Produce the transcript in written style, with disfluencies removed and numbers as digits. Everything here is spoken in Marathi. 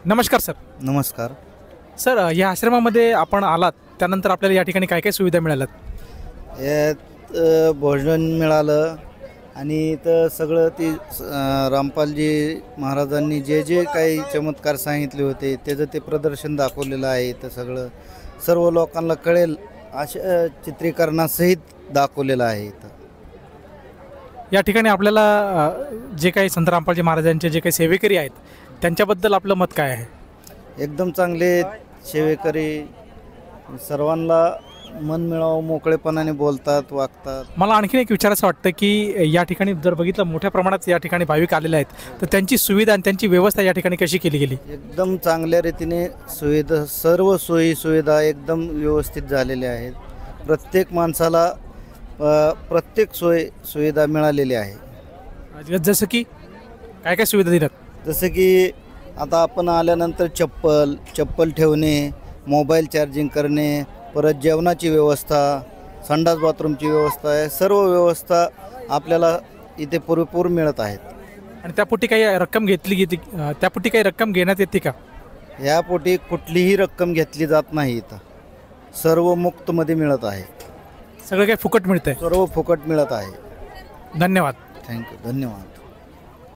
नमस्कार सर. नमस्कार. सर या आश्रमामध्ये आपण आलात त्यानंतर आपल्याला या ठिकाणी काय काय सुविधा मिळाल्यात? यात भोजन मिळालं आणि इथं सगळं ती रामपालजी महाराजांनी जे जे काही चमत्कार सांगितले होते त्याचं ते प्रदर्शन दाखवलेलं आहे. इथं सगळं सर्व लोकांना कळेल अशा चित्रीकरणासहित दाखवलेलं आहे. इथं या ठिकाणी आपल्याला जे काही संत रामपालजी महाराजांचे जे काही सेवेकरी आहेत त्यांच्याबद्दल आपलं मत काय आहे? एकदम चांगले सेवेकरी, सर्वांना मन मिळावं मोकळेपणाने बोलतात, वागतात. मला आणखीन एक विचारायचं वाटतं की या ठिकाणी जर बघितलं मोठ्या प्रमाणात या ठिकाणी भाविक आलेले आहेत तर त्यांची सुविधा आणि त्यांची व्यवस्था या ठिकाणी कशी केली गेली? एकदम चांगल्या रीतीने सुविधा, सर्व सोयी सुविधा एकदम व्यवस्थित झालेल्या आहेत. प्रत्येक माणसाला प्रत्येक सुविधा मिळालेली आहे. जसं की काय काय सुविधा दिल्यात? जसं की आता आपण आल्यानंतर चप्पल ठेवणे, मोबाईल चार्जिंग करणे, परत जेवणाची व्यवस्था, संडास बाथरूमची व्यवस्था आहे. सर्व व्यवस्था आपल्याला इथे पुरेपूर मिळत आहेत. आणि त्यापोटी काही रक्कम त्यापोटी काही रक्कम घेण्यात येते का? यापोटी कुठलीही रक्कम घेतली जात नाही. इथं सर्व मुक्तमध्ये मिळत आहे. सगळं काही फुकट मिळतंय? सर्व फुकट मिळत आहे. धन्यवाद. थँक्यू. धन्यवाद.